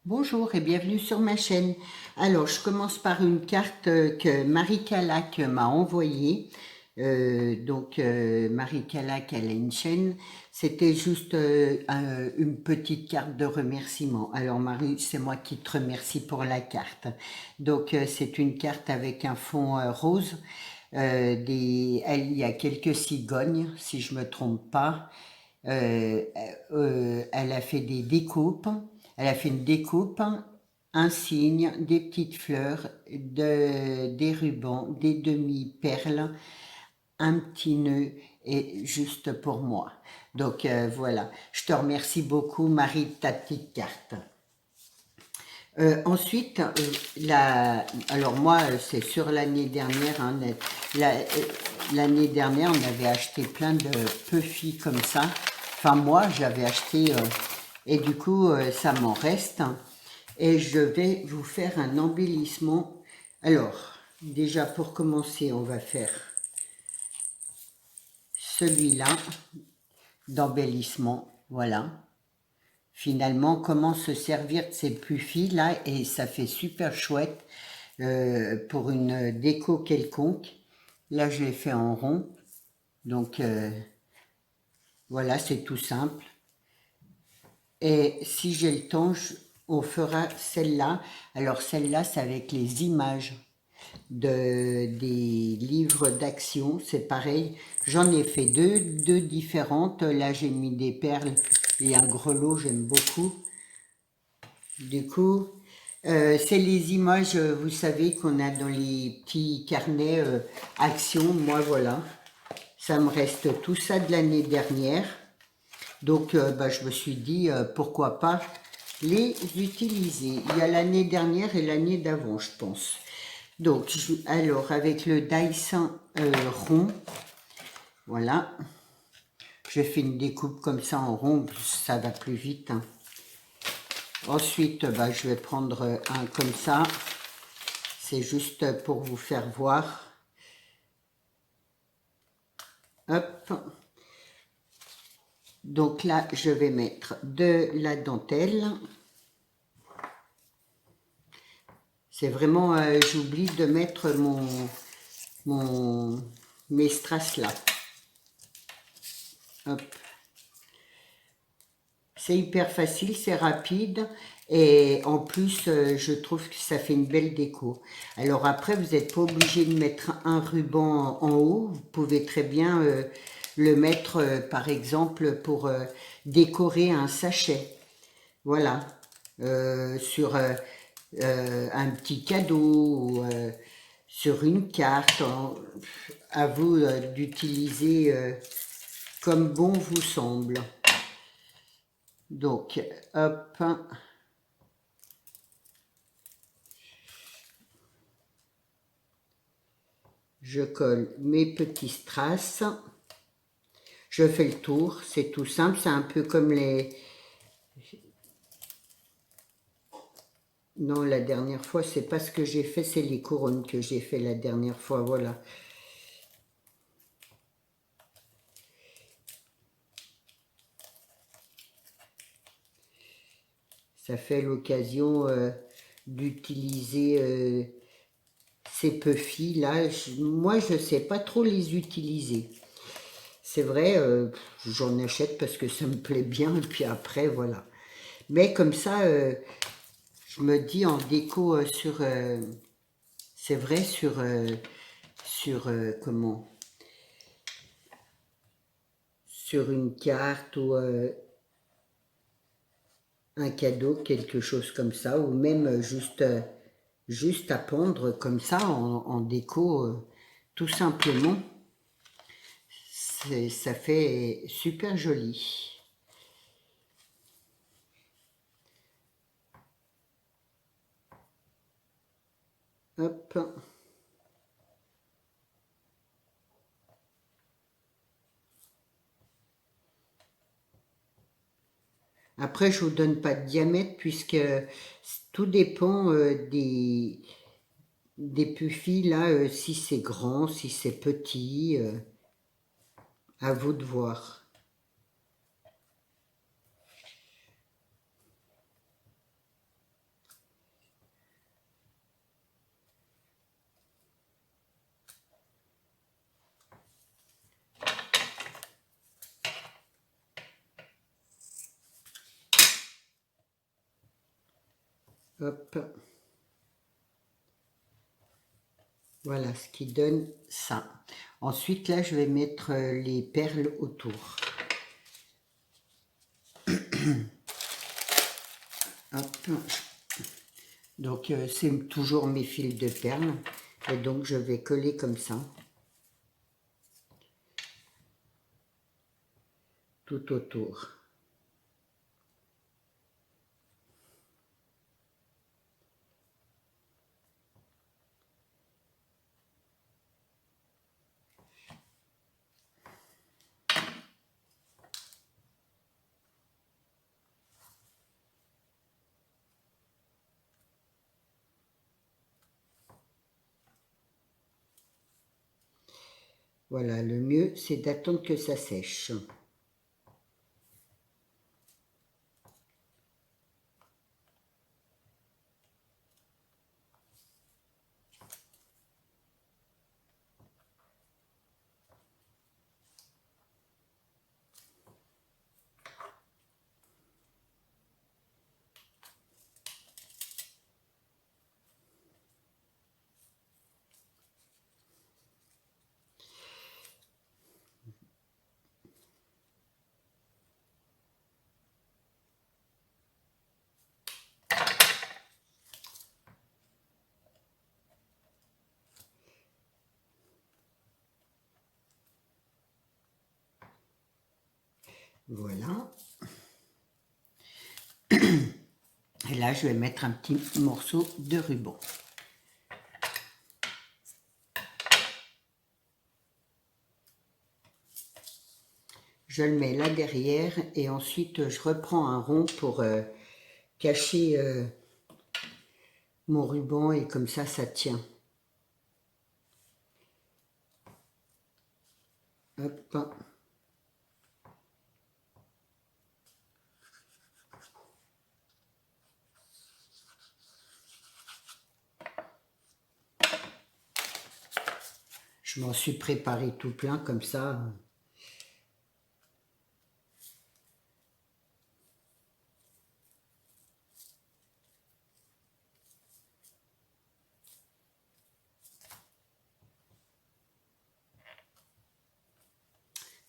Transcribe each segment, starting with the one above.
Bonjour et bienvenue sur ma chaîne. Alors, je commence par une carte que Marie Calac m'a envoyée. Marie Calac, elle a une chaîne. C'était juste une petite carte de remerciement. Alors, Marie, c'est moi qui te remercie pour la carte. Donc, c'est une carte avec un fond rose. Il y a quelques cigognes, si je me trompe pas. Elle a fait des découpes. Elle a fait une découpe, un signe, des petites fleurs, des rubans, des demi-perles, un petit nœud et juste pour moi. Donc voilà, je te remercie beaucoup Marie de ta petite carte. Ensuite, alors moi, c'est sur l'année dernière, hein, l'année dernière, on avait acheté plein de Puffy comme ça. Enfin, moi, j'avais acheté, et du coup, ça m'en reste. Et je vais vous faire un embellissement. Alors, déjà pour commencer, on va faire celui-là d'embellissement, voilà. Finalement, comment se servir de ces Puffy là, et ça fait super chouette pour une déco quelconque. Là, je l'ai fait en rond, donc voilà, c'est tout simple. Et si j'ai le temps, on fera celle-là. Alors celle-là, c'est avec les images des livres d'action, c'est pareil. J'en ai fait deux différentes. Là, j'ai mis des perles et un grelot, j'aime beaucoup. Du coup, c'est les images, vous savez, qu'on a dans les petits carnets action. Moi, voilà, ça me reste tout ça de l'année dernière. Donc, je me suis dit, pourquoi pas les utiliser. Il y a l'année dernière et l'année d'avant, je pense. Donc, alors, avec le Dyson rond, voilà, je fais une découpe comme ça en rond, ça va plus vite. Hein. Ensuite, je vais prendre un comme ça. C'est juste pour vous faire voir. Hop. Donc là, je vais mettre de la dentelle. C'est vraiment, j'oublie de mettre mes strass là. Hop. C'est hyper facile, c'est rapide et en plus, je trouve que ça fait une belle déco. Alors après, vous n'êtes pas obligé de mettre un ruban en haut. Vous pouvez très bien le mettre, par exemple, pour décorer un sachet. Voilà. Sur un petit cadeau ou sur une carte. À vous d'utiliser comme bon vous semble. Donc, hop, je colle mes petits strass. Je fais le tour, c'est tout simple, c'est un peu comme les... Non, la dernière fois, c'est pas ce que j'ai fait, c'est les couronnes que j'ai fait la dernière fois, voilà. Ça fait l'occasion d'utiliser ces Puffy là. Moi, je sais pas trop les utiliser. C'est vrai, j'en achète parce que ça me plaît bien, et puis après, voilà. Mais comme ça, je me dis en déco c'est vrai, comment, sur une carte ou un cadeau, quelque chose comme ça, ou même juste à pendre comme ça en déco, tout simplement. Ça fait super joli. Hop. Après, je vous donne pas de diamètre puisque tout dépend des Puffy là, si c'est grand, si c'est petit. À vous de voir. Hop. Voilà ce qui donne ça. Ensuite, là, je vais mettre les perles autour. Hop. Donc, c'est toujours mes fils de perles. Et donc, je vais coller comme ça. Tout autour. Voilà, le mieux, c'est d'attendre que ça sèche. Voilà. Et là, je vais mettre un petit morceau de ruban. Je le mets là derrière et ensuite je reprends un rond pour cacher mon ruban et comme ça tient. Hop. Je m'en suis préparé tout plein comme ça.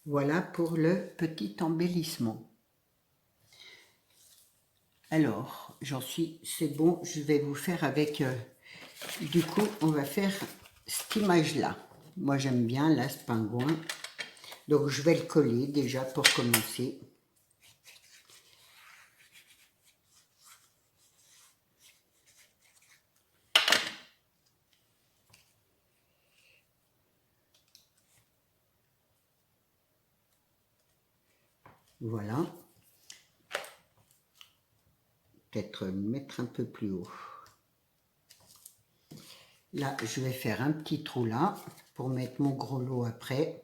Voilà pour le petit embellissement. Alors, c'est bon, je vais vous faire avec, du coup, on va faire cette image-là. Moi, j'aime bien, là, ce pingouin. Donc, je vais le coller déjà pour commencer. Voilà. Peut-être mettre un peu plus haut. Là, je vais faire un petit trou là pour mettre mon gros lot après.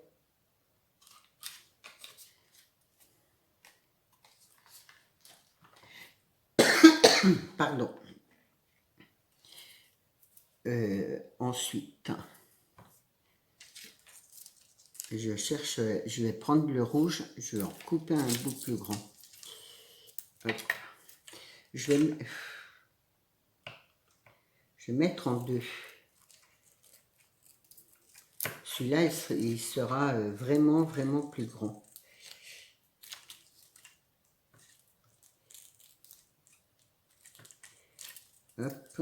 Pardon. Ensuite, je vais prendre le rouge, je vais en couper un bout plus grand. Hop. Je vais mettre en deux. Celui-là, il sera vraiment, vraiment plus grand. Hop.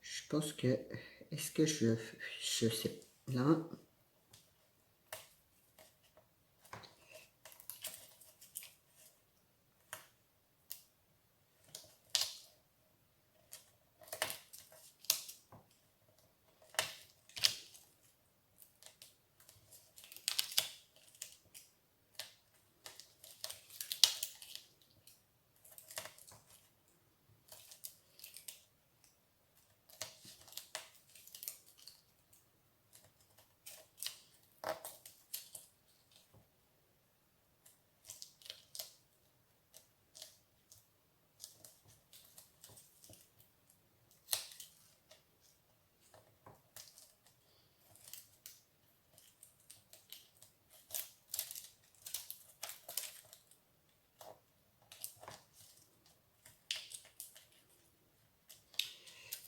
Je pense que, est-ce que je sais, là,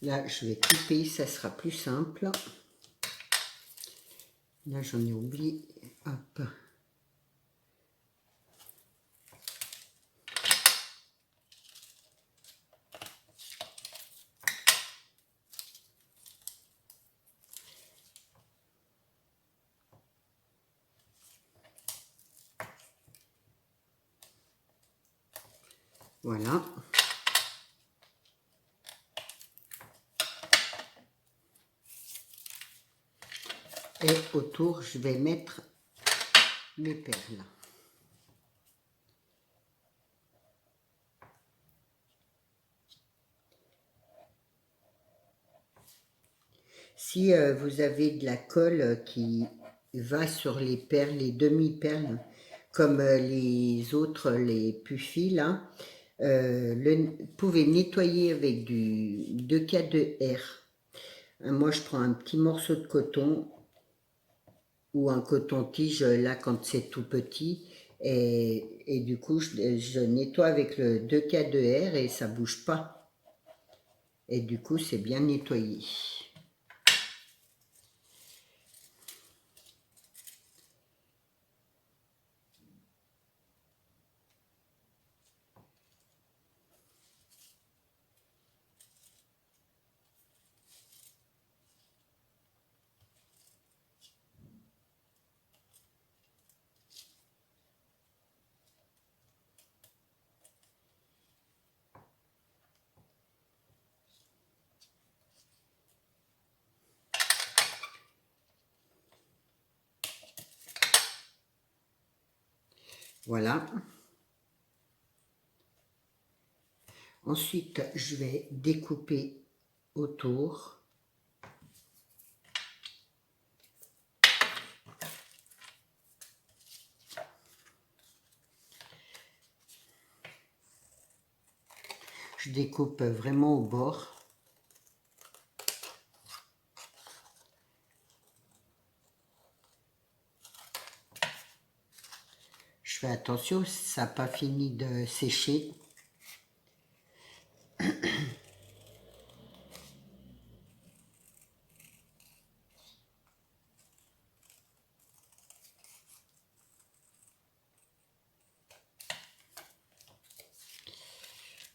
Là, je vais couper, ça sera plus simple. Là, j'en ai oublié. Hop. Voilà. Et autour, je vais mettre mes perles. Si vous avez de la colle qui va sur les perles, les demi-perles, comme les autres, les puffis, là, vous pouvez nettoyer avec du 2K2R. Moi, je prends un petit morceau de coton ou un coton-tige, là, quand c'est tout petit. Et du coup, je nettoie avec le 2K2R et ça bouge pas. Et du coup, c'est bien nettoyé. Voilà. Ensuite, je vais découper autour. Je découpe vraiment au bord. Je fais attention, ça n'a pas fini de sécher.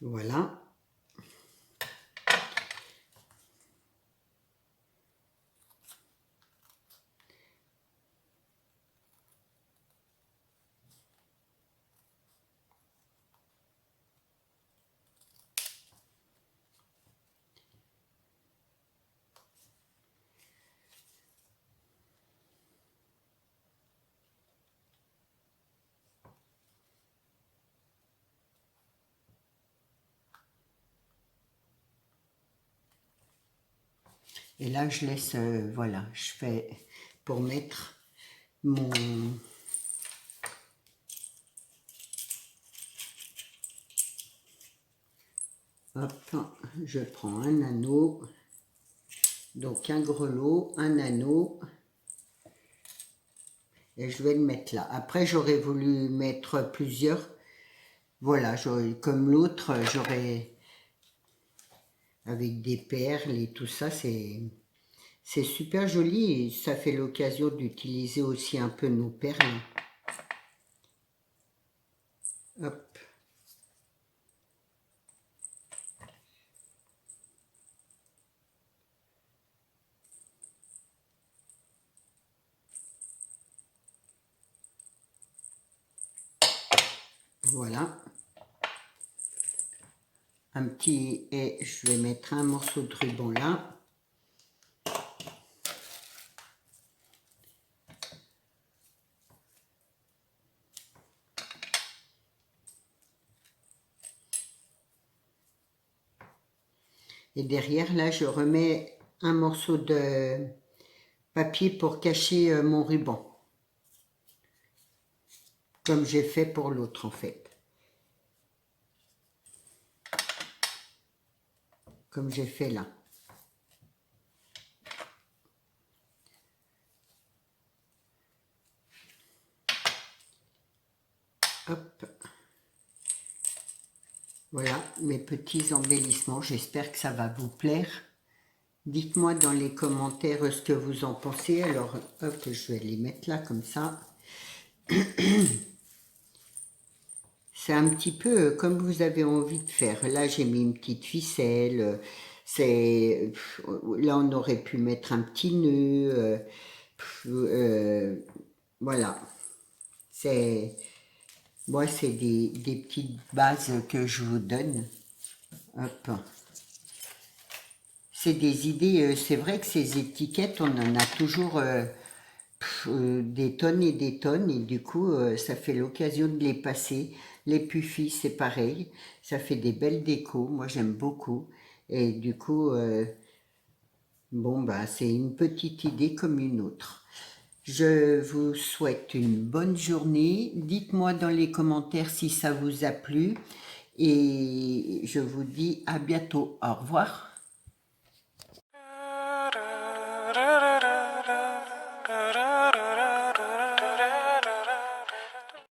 Voilà. Et là, je laisse, voilà, je fais pour mettre mon... Hop, je prends un anneau, donc un grelot, un anneau, et je vais le mettre là. Après, j'aurais voulu mettre plusieurs, voilà, comme l'autre, j'aurais, avec des perles et tout ça, c'est super joli et ça fait l'occasion d'utiliser aussi un peu nos perles. Hop. Voilà. Un petit, et je vais mettre un morceau de ruban là. Et derrière là, je remets un morceau de papier pour cacher mon ruban. Comme j'ai fait pour l'autre en fait. Comme j'ai fait là. Hop. Voilà mes petits embellissements. J'espère que ça va vous plaire. Dites-moi dans les commentaires ce que vous en pensez. Alors, hop, je vais les mettre là comme ça. C'est un petit peu comme vous avez envie de faire. Là, j'ai mis une petite ficelle. Là, on aurait pu mettre un petit nœud. Voilà. C'est Moi, c'est des petites bases que je vous donne. Hop. C'est des idées. C'est vrai que ces étiquettes, on en a toujours des tonnes et des tonnes. Et du coup, ça fait l'occasion de les passer. Les puffis, c'est pareil. Ça fait des belles décos. Moi, j'aime beaucoup. Et du coup, bon, bah, c'est une petite idée comme une autre. Je vous souhaite une bonne journée. Dites-moi dans les commentaires si ça vous a plu. Et je vous dis à bientôt. Au revoir.